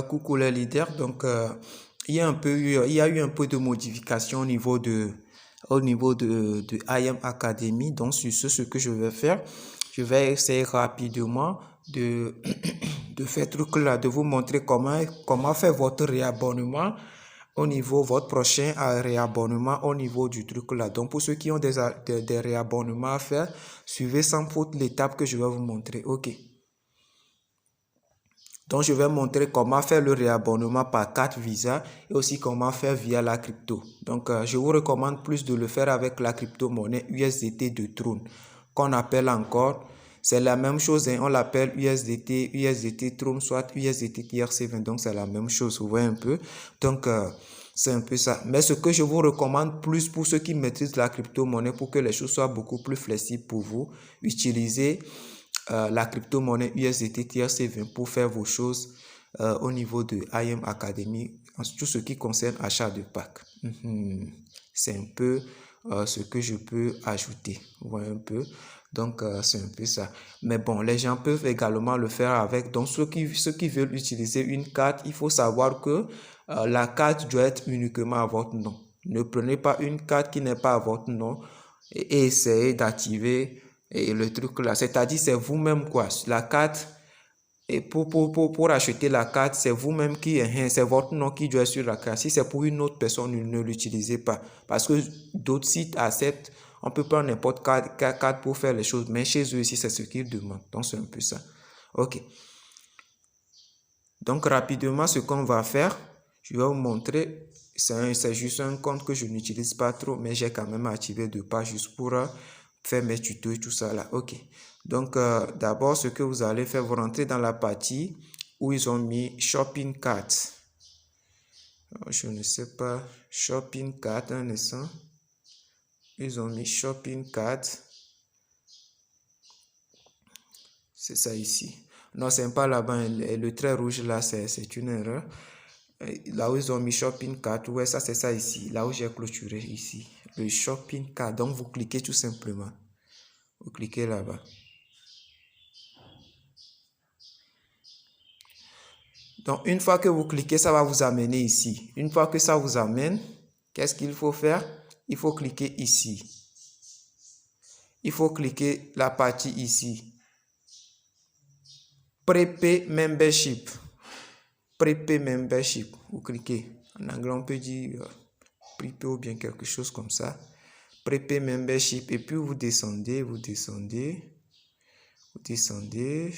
Coucou les leaders, donc il y a eu un peu de modification au niveau de IM Academy. Donc sur ce que je vais faire, je vais essayer rapidement de, de faire truc là, de vous montrer comment faire votre réabonnement au niveau, votre prochain réabonnement au niveau du truc là. Donc pour ceux qui ont des réabonnements à faire, suivez sans faute l'étape que je vais vous montrer. Ok. Donc, je vais montrer comment faire le réabonnement par carte Visa et aussi comment faire via la crypto. Donc, je vous recommande plus de le faire avec la crypto-monnaie USDT de Tron, qu'on appelle encore, c'est la même chose, hein, on l'appelle USDT Tron, soit USDT TRC20, donc c'est la même chose, vous voyez un peu. Donc, c'est un peu ça. Mais ce que je vous recommande plus pour ceux qui maîtrisent la crypto-monnaie, pour que les choses soient beaucoup plus flexibles pour vous, utilisez la crypto-monnaie USDT TRC20 pour faire vos choses au niveau de IM Academy, en tout ce qui concerne achat de pack. C'est un peu ce que je peux ajouter. Vous voyez un peu. Donc, c'est un peu ça. Mais bon, les gens peuvent également le faire avec. Donc, ceux qui veulent utiliser une carte, il faut savoir que la carte doit être uniquement à votre nom. Ne prenez pas une carte qui n'est pas à votre nom et essayez d'activer et le truc là. C'est-à-dire, c'est vous-même quoi. La carte, et pour acheter la carte, c'est vous-même c'est votre nom qui doit être sur la carte. Si c'est pour une autre personne, ne l'utilisez pas. Parce que d'autres sites acceptent, on peut prendre n'importe quelle carte pour faire les choses, mais chez eux ici, c'est ce qu'ils demandent. Donc, c'est un peu ça. Ok. Donc, rapidement, ce qu'on va faire, je vais vous montrer. C'est juste un compte que je n'utilise pas trop, mais j'ai quand même activé deux pages juste pour faire mes tutos et tout ça là. Ok. Donc, d'abord, ce que vous allez faire, vous rentrez dans la partie où ils ont mis Shopping Cart. Je ne sais pas. Shopping Cart, un instant. Ils ont mis Shopping Cart. C'est ça ici. Non, c'est pas là-bas. Le trait rouge là, c'est une erreur. Là où ils ont mis Shopping Cart, ouais, ça c'est ça ici. Là où j'ai clôturé ici. Le Shopping Cart. Donc, vous cliquez tout simplement. Vous cliquez là-bas. Donc, une fois que vous cliquez, ça va vous amener ici. Une fois que ça vous amène, qu'est-ce qu'il faut faire? Il faut cliquer ici. Il faut cliquer la partie ici. Prepay Membership. Prepay Membership. Vous cliquez. En anglais, on peut dire Prepay ou bien quelque chose comme ça. Prepay Membership. Et puis, vous descendez, vous descendez. Vous descendez.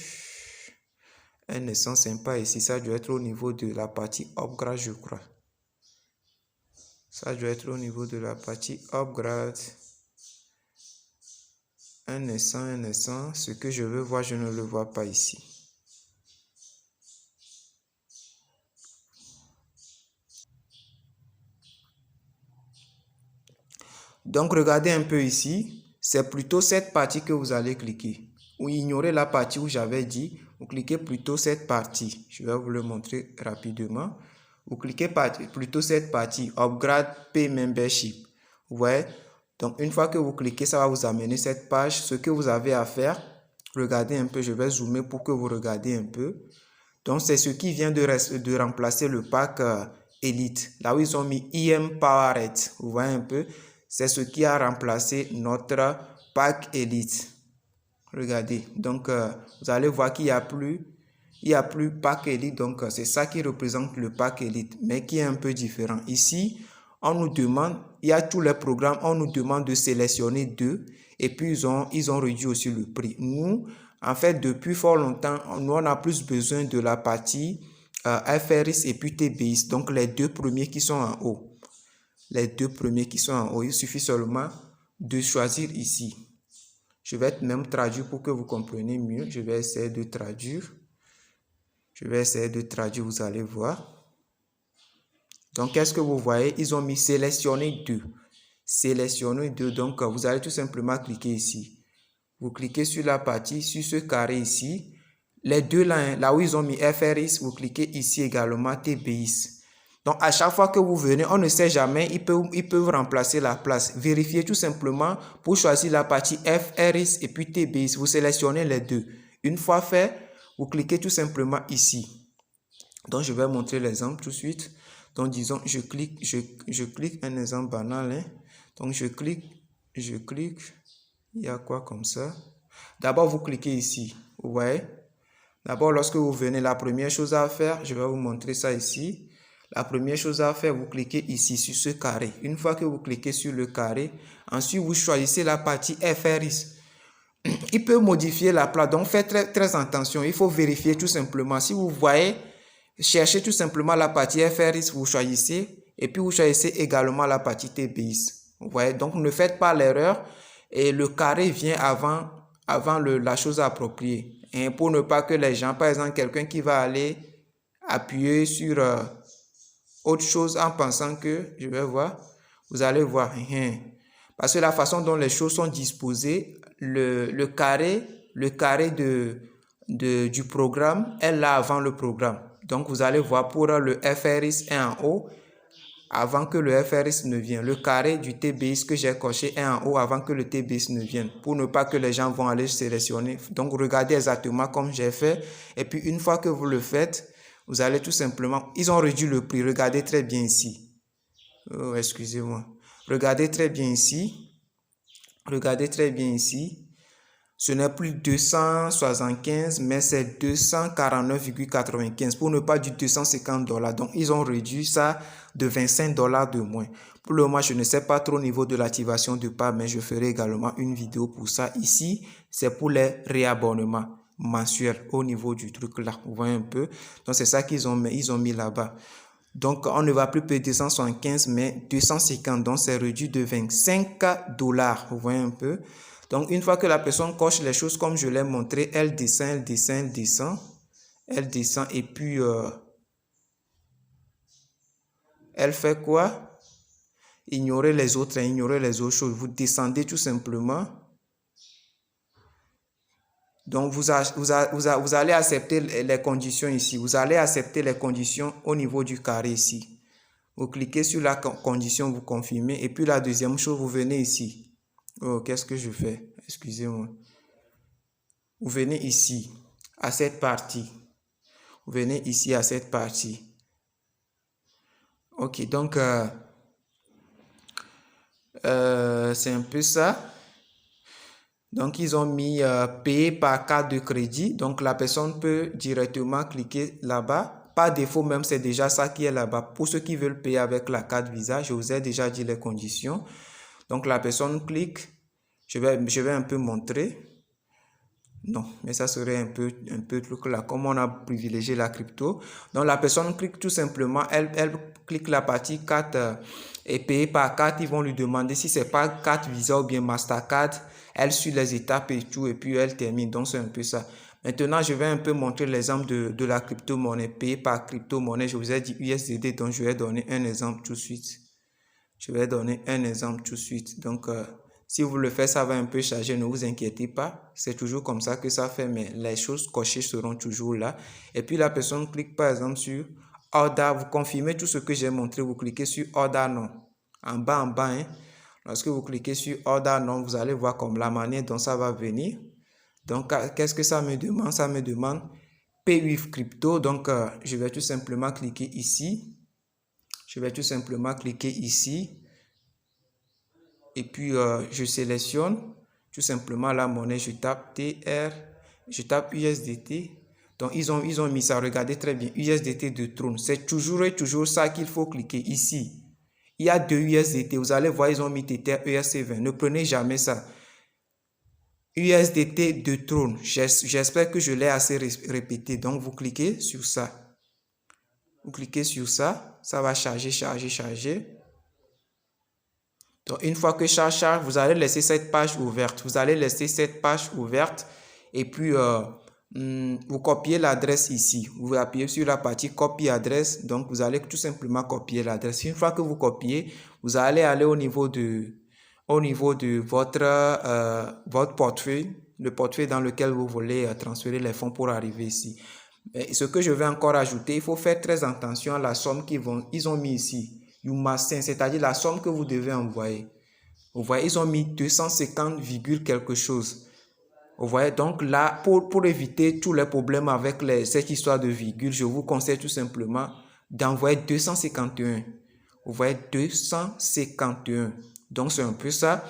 Un instant sympa ici. Ça doit être au niveau de la partie upgrade, je crois. Ça doit être au niveau de la partie upgrade. Un instant. Ce que je veux voir, je ne le vois pas ici. Donc, regardez un peu ici. C'est plutôt cette partie que vous allez cliquer. Ou ignorez la partie où j'avais dit. Vous cliquez plutôt cette partie. Je vais vous le montrer rapidement. Vous cliquez plutôt cette partie. Upgrade Pay Membership. Vous voyez? Donc, une fois que vous cliquez, ça va vous amener cette page. Ce que vous avez à faire, regardez un peu. Je vais zoomer pour que vous regardez un peu. Donc, c'est ce qui vient de remplacer le pack Elite. Là où ils ont mis IM Powered. Vous voyez un peu? C'est ce qui a remplacé notre pack Elite. Regardez. Donc, vous allez voir qu'il n'y a plus pack Elite. Donc, c'est ça qui représente le pack Elite, mais qui est un peu différent. Ici, on nous demande, il y a tous les programmes, on nous demande de sélectionner deux. Et puis, ils ont réduit aussi le prix. Nous, en fait, depuis fort longtemps, nous, on a plus besoin de la partie FRS et puis TBIS. Donc, les deux premiers qui sont en haut. Les deux premiers qui sont en haut, il suffit seulement de choisir ici. Je vais même traduire pour que vous compreniez mieux. Je vais essayer de traduire. Vous allez voir. Donc, qu'est-ce que vous voyez? Ils ont mis sélectionner deux. Sélectionner deux. Donc, vous allez tout simplement cliquer ici. Vous cliquez sur la partie, sur ce carré ici. Les deux là, là où ils ont mis FRIS, vous cliquez ici également TBIS. Donc, à chaque fois que vous venez, on ne sait jamais, ils peuvent remplacer la place. Vérifiez tout simplement pour choisir la partie FRIS et puis TBIS. Vous sélectionnez les deux. Une fois fait, vous cliquez tout simplement ici. Donc, je vais montrer l'exemple tout de suite. Donc, disons, je clique un exemple banal. Hein. Donc, je clique. Il y a quoi comme ça? D'abord, vous cliquez ici. Vous voyez? D'abord, lorsque vous venez, la première chose à faire, je vais vous montrer ça ici. La première chose à faire, vous cliquez ici sur ce carré. Une fois que vous cliquez sur le carré, ensuite, vous choisissez la partie FRX. Il peut modifier la plate, donc faites très attention. Il faut vérifier tout simplement. Si vous voyez, cherchez tout simplement la partie FRX, vous choisissez. Et puis, vous choisissez également la partie TBX. Vous voyez, donc ne faites pas l'erreur. Et le carré vient avant la chose appropriée. Et pour ne pas que les gens, par exemple, quelqu'un qui va aller appuyer sur autre chose en pensant que, je vais voir, vous allez voir. Parce que la façon dont les choses sont disposées, le carré du programme est là avant le programme. Donc, vous allez voir pour le FRX est en haut avant que le FRX ne vienne. Le carré du TBX que j'ai coché est en haut avant que le TBX ne vienne. Pour ne pas que les gens vont aller sélectionner. Donc, regardez exactement comme j'ai fait. Et puis, une fois que vous le faites, vous allez tout simplement... Ils ont réduit le prix. Regardez très bien ici. Oh, excusez-moi. Regardez très bien ici. Regardez très bien ici. Ce n'est plus 275, mais c'est 249,95 pour ne pas dire $250. Donc, ils ont réduit ça de $25 de moins. Pour le moment, je ne sais pas trop au niveau de l'activation de part, mais je ferai également une vidéo pour ça. Ici, c'est pour les réabonnements mensuels au niveau du truc là. Vous voyez un peu? Donc, c'est ça qu'ils ont mis là-bas. Donc, on ne va plus payer 275, mais 250. Donc, c'est réduit de $25. Vous voyez un peu? Donc, une fois que la personne coche les choses comme je l'ai montré, elle descend et puis elle fait quoi? Ignorer les autres choses. Vous descendez tout simplement. Donc, vous allez accepter les conditions ici. Vous allez accepter les conditions au niveau du carré ici. Vous cliquez sur la condition, vous confirmez. Et puis, la deuxième chose, vous venez ici. Oh, qu'est-ce que je fais? Excusez-moi. Vous venez ici, à cette partie. Vous venez ici, à cette partie. Ok, donc, c'est un peu ça. Donc, ils ont mis payer par carte de crédit. Donc, la personne peut directement cliquer là-bas. Par défaut, même, c'est déjà ça qui est là-bas. Pour ceux qui veulent payer avec la carte Visa, je vous ai déjà dit les conditions. Donc, la personne clique. Je vais un peu montrer. Non, mais ça serait un peu truc là. Comme on a privilégié la crypto. Donc, la personne clique tout simplement. Elle clique la partie carte et payer par carte. Ils vont lui demander si c'est pas carte Visa ou bien Mastercard. Elle suit les étapes et tout. Et puis, elle termine. Donc, c'est un peu ça. Maintenant, je vais un peu montrer l'exemple de la crypto-monnaie. Payée par crypto-monnaie. Je vous ai dit USDT. Donc, je vais donner un exemple tout de suite. Donc, si vous le faites, ça va un peu charger. Ne vous inquiétez pas. C'est toujours comme ça que ça fait. Mais les choses cochées seront toujours là. Et puis, la personne clique par exemple sur Order. Vous confirmez tout ce que j'ai montré. Vous cliquez sur Order Non. En bas. Hein. Lorsque vous cliquez sur Order Non, vous allez voir comme la manière dont ça va venir. Donc, qu'est-ce que ça me demande? Ça me demande Pay with Crypto. Donc, je vais tout simplement cliquer ici. Et puis, je sélectionne tout simplement la monnaie. Je tape TR, je tape USDT. Donc, ils ont mis ça. Regardez très bien. USDT de Tron. C'est toujours ça qu'il faut cliquer ici. Il y a 2 USDT. Vous allez voir, ils ont mis Tether ERC20. Ne prenez jamais ça. USDT de Tron. J'espère que je l'ai assez répété. Donc, vous cliquez sur ça. Ça va charger. Donc, une fois que ça charge, vous allez laisser cette page ouverte. Et puis, vous copiez l'adresse ici. Vous appuyez sur la partie copie adresse. Donc, vous allez tout simplement copier l'adresse. Une fois que vous copiez, vous allez aller au niveau de votre portefeuille, le portefeuille dans lequel vous voulez transférer les fonds pour arriver ici. Et ce que je vais encore ajouter, il faut faire très attention à la somme ils ont mis ici. You must send, c'est-à-dire la somme que vous devez envoyer. Vous voyez, ils ont mis 250, quelque chose. Vous voyez, donc là, pour éviter tous les problèmes avec cette histoire de virgule, je vous conseille tout simplement d'envoyer 251. Vous voyez, 251. Donc, c'est un peu ça.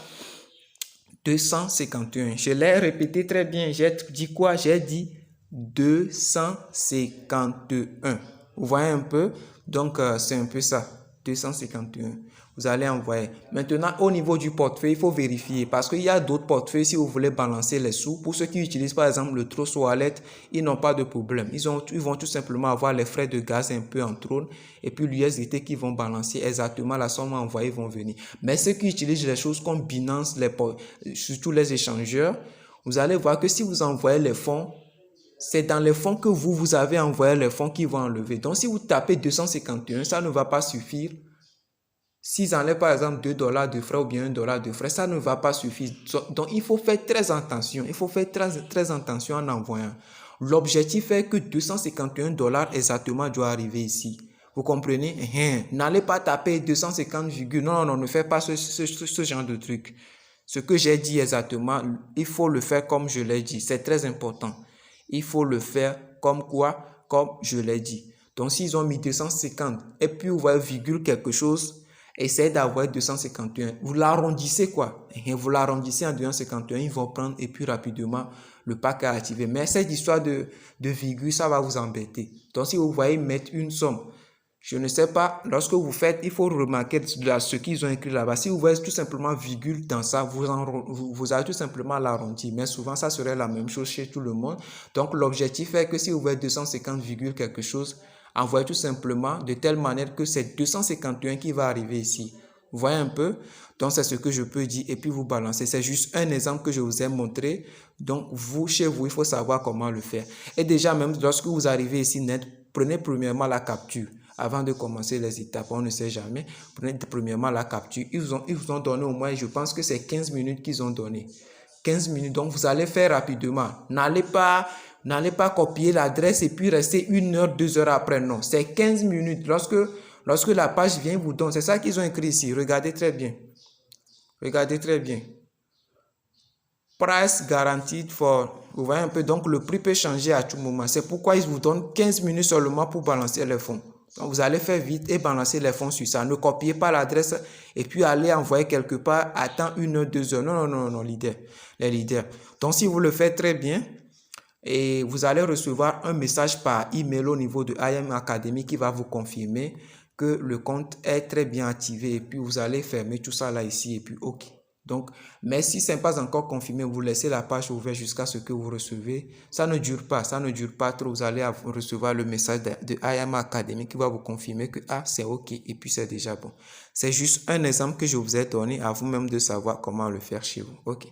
251. Je l'ai répété très bien. J'ai dit quoi? J'ai dit 251. Vous voyez un peu? Donc, c'est un peu ça. 251. Vous allez envoyer. Maintenant, au niveau du portefeuille, il faut vérifier parce qu'il y a d'autres portefeuilles si vous voulez balancer les sous. Pour ceux qui utilisent par exemple le Trust Wallet, ils n'ont pas de problème. Ils vont tout simplement avoir les frais de gaz un peu en trône et puis l'USDT qui vont balancer exactement la somme envoyée vont venir. Mais ceux qui utilisent les choses comme Binance, surtout les échangeurs, vous allez voir que si vous envoyez les fonds, c'est dans les fonds que vous avez envoyé les fonds qui vont enlever. Donc, si vous tapez 251, ça ne va pas suffire. S'ils enlèvent par exemple $2 de frais ou bien $1 de frais, ça ne va pas suffire. Donc, il faut faire très attention. Il faut faire très attention en envoyant. L'objectif est que $251 exactement doit arriver ici. Vous comprenez? N'allez pas taper 250, non, ne faites pas ce genre de truc. Ce que j'ai dit exactement, il faut le faire comme je l'ai dit. C'est très important. Il faut le faire comme quoi? Comme je l'ai dit. Donc, s'ils ont mis 250 et puis vous voyez virgule quelque chose, essayez d'avoir 251. Vous l'arrondissez quoi? Vous l'arrondissez en 251, ils vont prendre et puis rapidement le pack est activé. Mais cette histoire de virgule, ça va vous embêter. Donc, si vous voyez mettre une somme, je ne sais pas, lorsque vous faites, il faut remarquer ce qu'ils ont écrit là-bas. Si vous voyez tout simplement virgule dans ça, vous allez tout simplement l'arrondir. Mais souvent, ça serait la même chose chez tout le monde. Donc, l'objectif est que si vous voyez 250, quelque chose, envoyez tout simplement de telle manière que c'est 251 qui va arriver ici. Vous voyez un peu? Donc, c'est ce que je peux dire et puis vous balancez. C'est juste un exemple que je vous ai montré. Donc, chez vous, il faut savoir comment le faire. Et déjà, même lorsque vous arrivez ici net, prenez premièrement la capture. Avant de commencer les étapes, on ne sait jamais. Prenez premièrement la capture. Ils vous ont donné au moins, je pense que c'est 15 minutes qu'ils ont donné. 15 minutes, donc vous allez faire rapidement. N'allez pas copier l'adresse et puis rester 1 heure, 2 heures après. Non, c'est 15 minutes. Lorsque la page vient, vous donne. C'est ça qu'ils ont écrit ici. Regardez très bien. Regardez très bien. Price guaranteed for. Vous voyez un peu, donc le prix peut changer à tout moment. C'est pourquoi ils vous donnent 15 minutes seulement pour balancer les fonds. Donc, vous allez faire vite et balancer les fonds sur ça. Ne copiez pas l'adresse et puis allez envoyer quelque part, attends 1 heure, 2 heures. Non, les leaders. Donc, si vous le faites très bien, et vous allez recevoir un message par email au niveau de IM Academy qui va vous confirmer que le compte est très bien activé et puis vous allez fermer tout ça là ici et puis OK. Donc, mais si ce n'est pas encore confirmé, vous laissez la page ouverte jusqu'à ce que vous recevez. Ça ne dure pas trop. Vous allez recevoir le message de IM Academy qui va vous confirmer que c'est OK et puis c'est déjà bon. C'est juste un exemple que je vous ai donné à vous-même de savoir comment le faire chez vous. OK.